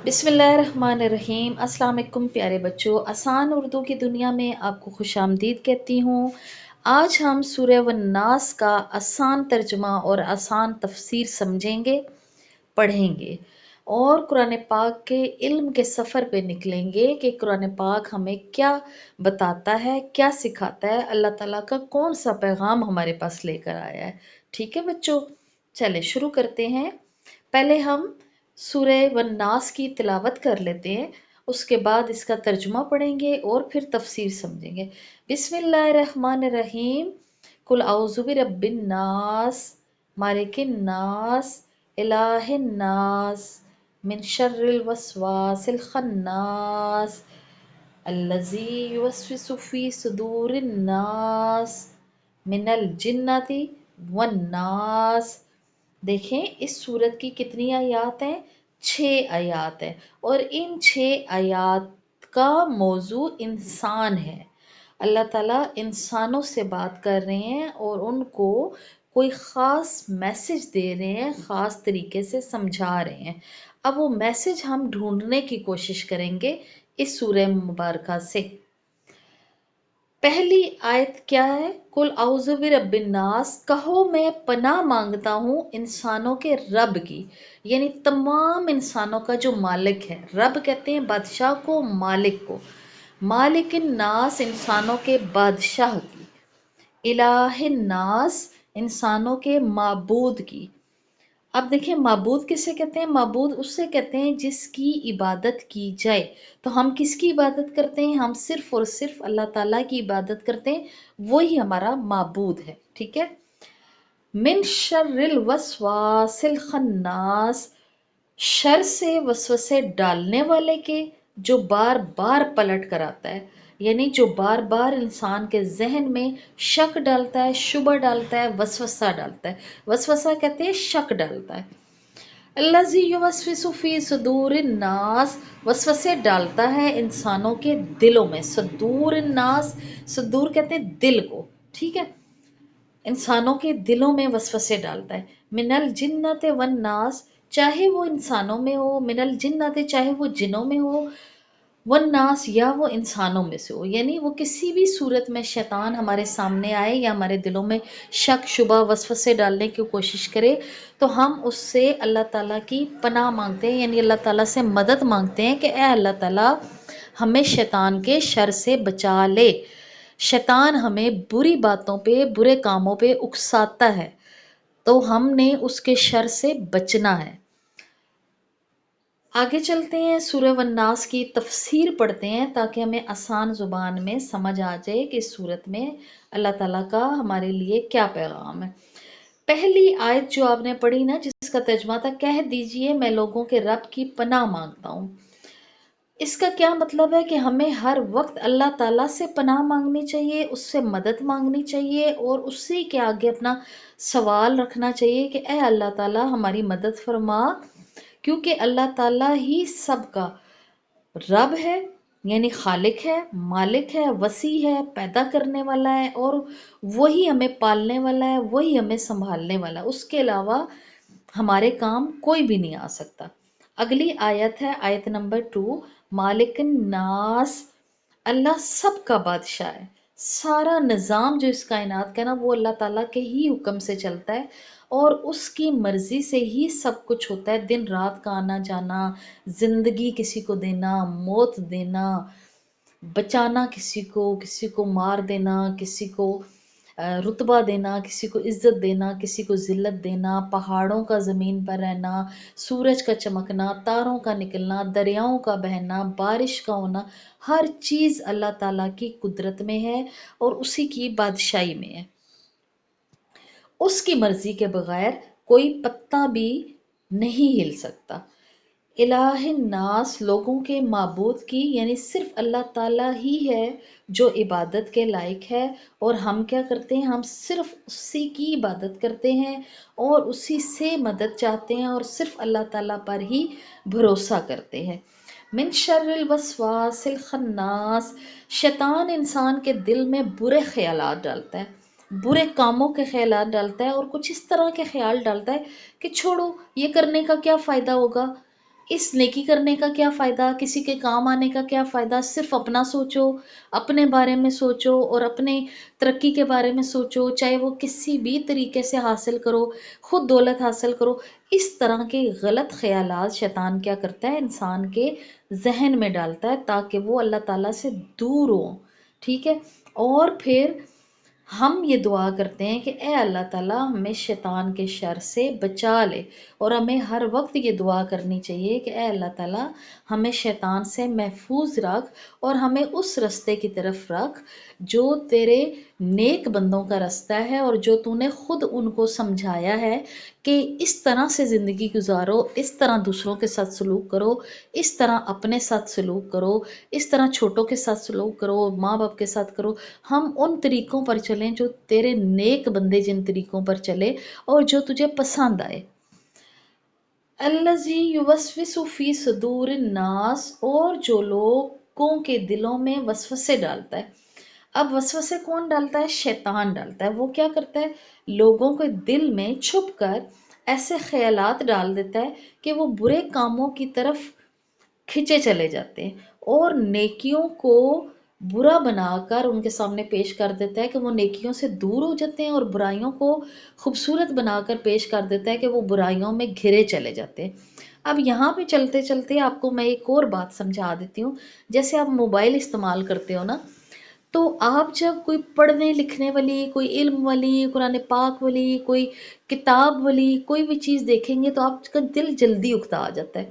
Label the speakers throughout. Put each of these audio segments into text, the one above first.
Speaker 1: बिस्मिल्लाहिर्रहमानिर्रहीम। अस्सलाम वालेकुम प्यारे बच्चों, आसान उर्दू की दुनिया में आपको खुशामदीद कहती हूँ। आज हम सूरह वन्नास का आसान तर्जुमा और आसान तफसीर समझेंगे, पढ़ेंगे और कुरान पाक के इल्म के सफ़र पे निकलेंगे कि कुरान पाक हमें क्या बताता है, क्या सिखाता है, अल्लाह ताला का कौन सा पैगाम हमारे पास लेकर आया है। ठीक है बच्चों, चले शुरू करते हैं। पहले हम सूरह वन्नास की तिलावत कर लेते हैं, उसके बाद इसका तर्जुमा पढ़ेंगे और फिर तफसीर समझेंगे। बिस्मिल्लाहिर्रहमानिर्रहीम। कुल औज़ु बिरब्बिन नास, मालिकिन नास, इलाहिन नास, मिन शर्रिल वस्वासिल खन्नास, अल्लज़ी युवस्विसु फ़ी सुदूरिन नास, मिनल जिन्नति वन नास। देखें इस सूरत की कितनी आयात हैं? 6 आयात हैं और इन 6 आयात का मौजू इंसान है। अल्लाह ताला इंसानों से बात कर रहे हैं और उनको कोई ख़ास मैसेज दे रहे हैं, ख़ास तरीके से समझा रहे हैं। अब वो मैसेज हम ढूंढने की कोशिश करेंगे इस सूरह मुबारका से। पहली आयत क्या है? कुल औज़ु बिरब्बिन नास, कहो मैं पनाह मांगता हूँ इंसानों के रब की, यानी तमाम इंसानों का जो मालिक है। रब कहते हैं बादशाह को, मालिक को। मालिकिन नास, इंसानों के बादशाह की। इलाहिन नास, इंसानों के माबूद की। अब देखें माबूद किसे कहते हैं? माबूद उससे कहते हैं जिसकी इबादत की जाए। तो हम किसकी इबादत करते हैं? हम सिर्फ और सिर्फ अल्लाह ताला की इबादत करते हैं, वही हमारा माबूद है। ठीक है। मिन शर्रिल वस्वासिल खन्नास, शर से वसवसे डालने वाले के, जो बार बार पलट कर आता है, यानी जो बार बार इंसान के जहन में शक डालता है, शुबह डालता है, वसवसा डालता है। वसवसा कहते हैं शक डालता है। अल्लज़ी युवस्विसु फ़ी सुदूरिन नास, वसवसे डालता है इंसानों के दिलों में। सुदूरिन नास, सुदूर कहते हैं दिल को। ठीक है, इंसानों के दिलों में वसवसे डालता है। मिनल जिन्नते वन नास, चाहे वो इंसानों में हो, मिनल जिन्नते चाहे वो जिनों में हो, वन नास या वो इंसानों में से हो। यानी वो किसी भी सूरत में शैतान हमारे सामने आए या हमारे दिलों में शक शुबा वसवसे डालने की कोशिश करे, तो हम उससे अल्लाह ताला की पनाह मांगते हैं, यानी अल्लाह ताला से मदद मांगते हैं कि ए अल्लाह ताला हमें शैतान के शर से बचा ले। शैतान हमें बुरी बातों पे, बुरे कामों पे उकसाता है, तो हमने उसके शर से बचना है। आगे चलते हैं, सूरह वन्नास की तफसीर पढ़ते हैं ताकि हमें आसान ज़ुबान में समझ आ जाए कि इस सूरत में अल्लाह ताला का हमारे लिए क्या पैगाम है। पहली आयत जो आपने पढ़ी ना, जिसका तर्जुमा था कह दीजिए मैं लोगों के रब की पनाह मांगता हूँ, इसका क्या मतलब है कि हमें हर वक्त अल्लाह ताला से पनाह मांगनी चाहिए, उससे मदद मांगनी चाहिए और उसी के आगे अपना सवाल रखना चाहिए कि ए अल्लाह ताला हमारी मदद फरमा, क्योंकि अल्लाह ताला ही सबका रब है, यानी खालिक है, मालिक है, वसी है, पैदा करने वाला है और वही हमें पालने वाला है, वही हमें संभालने वाला है। उसके अलावा हमारे काम कोई भी नहीं आ सकता। अगली आयत है आयत नंबर 2। मालिकिन नास, अल्लाह सबका बादशाह है। सारा निज़ाम जो इस कायनात का ना, वो अल्लाह ताला के ही हुक्म से चलता है और उसकी मर्ज़ी से ही सब कुछ होता है। दिन रात का आना जाना, ज़िंदगी किसी को देना, मौत देना, बचाना किसी को मार देना, किसी को रुतबा देना, किसी को इज्जत देना, किसी को ज़िल्लत देना, पहाड़ों का ज़मीन पर रहना, सूरज का चमकना, तारों का निकलना, दरियाओं का बहना, बारिश का होना, हर चीज़ अल्लाह ताला की कुदरत में है और उसी की बादशाही में है। उसकी मर्जी के बगैर कोई पत्ता भी नहीं हिल सकता। इलाहिन नास, लोगों के माबूद की, यानी सिर्फ अल्लाह ताला ही है जो इबादत के लायक है और हम क्या करते हैं? हम सिर्फ उसी की इबादत करते हैं और उसी से मदद चाहते हैं और सिर्फ अल्लाह ताला पर ही भरोसा करते हैं। मिन शर्रिल वस्वासिल खन्नास, शैतान इंसान के दिल में बुरे ख्यालात डालता है, बुरे कामों के ख्यालात डालता है और कुछ इस तरह के ख्याल डालता है कि छोड़ो, ये करने का क्या फ़ायदा होगा, اس نیکی کرنے کا کیا فائدہ، کسی کے کام آنے کا کیا فائدہ، صرف اپنا سوچو، اپنے بارے میں سوچو اور اپنے ترقی کے بارے میں سوچو، چاہے وہ کسی بھی طریقے سے حاصل کرو، خود دولت حاصل کرو۔ اس طرح کے غلط خیالات شیطان کیا کرتا ہے، انسان کے ذہن میں ڈالتا ہے تاکہ وہ اللہ تعالیٰ سے دور ہو، ٹھیک ہے۔ اور پھر ہم یہ دعا کرتے ہیں کہ اے اللہ تعالیٰ ہمیں شیطان کے شر سے بچا لے، اور ہمیں ہر وقت یہ دعا کرنی چاہیے کہ اے اللہ تعالیٰ ہمیں شیطان سے محفوظ رکھ اور ہمیں اس رستے کی طرف رکھ جو تیرے نیک بندوں کا رستہ ہے، اور جو تو نے خود ان کو سمجھایا ہے کہ اس طرح سے زندگی گزارو، اس طرح دوسروں کے ساتھ سلوک کرو، اس طرح اپنے ساتھ سلوک کرو، اس طرح چھوٹوں کے ساتھ سلوک کرو، ماں باپ کے ساتھ کرو۔ ہم ان طریقوں پر چلیں جو تیرے نیک بندے جن طریقوں پر چلے اور جو تجھے پسند آئے۔ الذی یوسوس فی صدور الناس، اور جو لوگوں کے دلوں میں وسوسے ڈالتا ہے۔ اب وسوسے کون ڈالتا ہے؟ شیطان ڈالتا ہے۔ وہ کیا کرتا ہے؟ لوگوں کے دل میں چھپ کر ایسے خیالات ڈال دیتا ہے کہ وہ برے کاموں کی طرف کھنچے چلے جاتے ہیں، اور نیکیوں کو برا بنا کر ان کے سامنے پیش کر دیتا ہے کہ وہ نیکیوں سے دور ہو جاتے ہیں، اور برائیوں کو خوبصورت بنا کر پیش کر دیتا ہے کہ وہ برائیوں میں گھرے چلے جاتے ہیں۔ اب یہاں پہ چلتے چلتے آپ کو میں ایک اور بات سمجھا دیتی ہوں۔ جیسے آپ موبائل استعمال کرتے ہو نا، تو آپ جب کوئی پڑھنے لکھنے والی، کوئی علم والی، قرآن پاک والی، کوئی کتاب والی کوئی بھی چیز دیکھیں گے تو آپ کا دل جلدی اکتا آ جاتا ہے،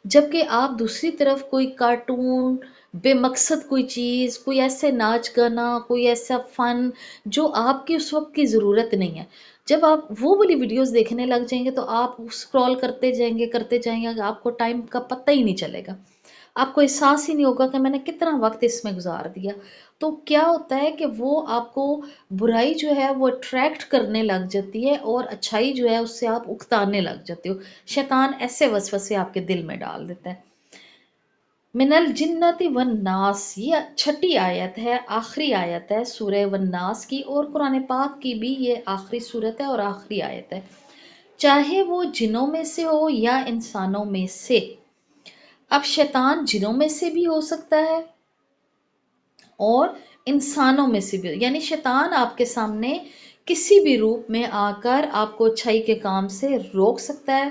Speaker 1: جبکہ آپ دوسری طرف کوئی کارٹون، بے مقصد کوئی چیز، کوئی ایسے ناچ گانا، کوئی ایسا فن جو آپ کی اس وقت کی ضرورت نہیں ہے، جب آپ وہ والی ویڈیوز دیکھنے لگ جائیں گے تو آپ اسکرول کرتے جائیں گے، آپ کو ٹائم کا پتہ ہی نہیں چلے گا، آپ کو احساس ہی نہیں ہوگا کہ میں نے کتنا وقت اس میں گزار دیا۔ تو کیا ہوتا ہے کہ وہ آپ کو برائی جو ہے وہ اٹریکٹ کرنے لگ جاتی ہے، اور اچھائی جو ہے اس سے آپ اکتانے لگ جاتے ہو۔ شیطان ایسے وسوسے آپ کے دل میں ڈال دیتا ہے۔ من الجنت والناس، یہ چھٹی آیت ہے، آخری آیت ہے سورہ والناس کی، اور قرآن پاک کی بھی یہ آخری صورت ہے اور آخری آیت ہے، چاہے وہ جنوں میں سے ہو یا انسانوں میں سے۔ اب شیطان جنوں میں سے بھی ہو سکتا ہے اور انسانوں میں سے بھی، یعنی شیطان آپ کے سامنے کسی بھی روپ میں آ کر آپ کو اچھائی کے کام سے روک سکتا ہے،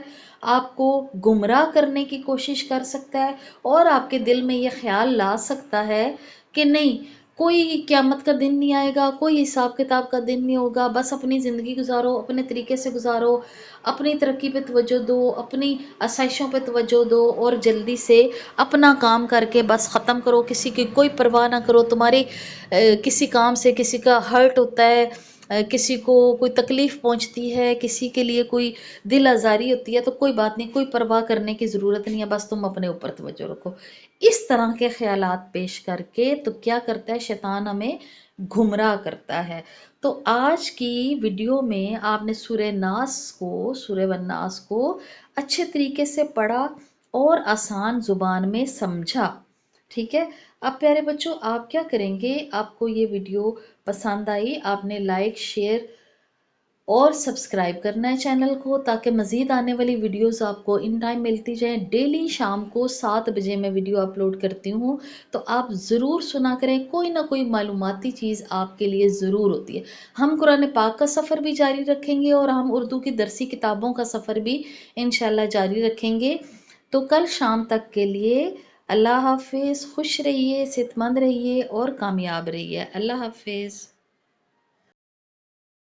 Speaker 1: آپ کو گمراہ کرنے کی کوشش کر سکتا ہے، اور آپ کے دل میں یہ خیال لا سکتا ہے کہ نہیں، کوئی قیامت کا دن نہیں آئے گا، کوئی حساب کتاب کا دن نہیں ہوگا، بس اپنی زندگی گزارو، اپنے طریقے سے گزارو، اپنی ترقی پہ توجہ دو، اپنی آسائشوں پہ توجہ دو، اور جلدی سے اپنا کام کر کے بس ختم کرو، کسی کی کوئی پرواہ نہ کرو۔ تمہاری کسی کام سے کسی کا ہرٹ ہوتا ہے، کسی کو کوئی تکلیف پہنچتی ہے، کسی کے لیے کوئی دل آزاری ہوتی ہے، تو کوئی بات نہیں، کوئی پرواہ کرنے کی ضرورت نہیں ہے، بس تم اپنے اوپر توجہ رکھو۔ اس طرح کے خیالات پیش کر کے تو کیا کرتا ہے شیطان، ہمیں گمراہ کرتا ہے۔ تو آج کی ویڈیو میں آپ نے سورہ ناس کو، سورہ والناس کو اچھے طریقے سے پڑھا اور آسان زبان میں سمجھا، ٹھیک ہے۔ اب پیارے بچوں آپ کیا کریں گے، آپ کو یہ ویڈیو پسند آئی، آپ نے لائک، شیئر اور سبسکرائب کرنا ہے چینل کو، تاکہ مزید آنے والی ویڈیوز آپ کو ان ٹائم ملتی جائیں۔ ڈیلی شام کو 7 بجے میں ویڈیو اپلوڈ کرتی ہوں، تو آپ ضرور سنا کریں، کوئی نہ کوئی معلوماتی چیز آپ کے لیے ضرور ہوتی ہے۔ ہم قرآن پاک کا سفر بھی جاری رکھیں گے، اور ہم اردو کی درسی کتابوں کا سفر بھی انشاءاللہ جاری رکھیں گے۔ تو کل شام تک کے لیے اللہ حافظ، خوش رہیے، صحت مند رہیے اور کامیاب رہیے۔ اللہ حافظ۔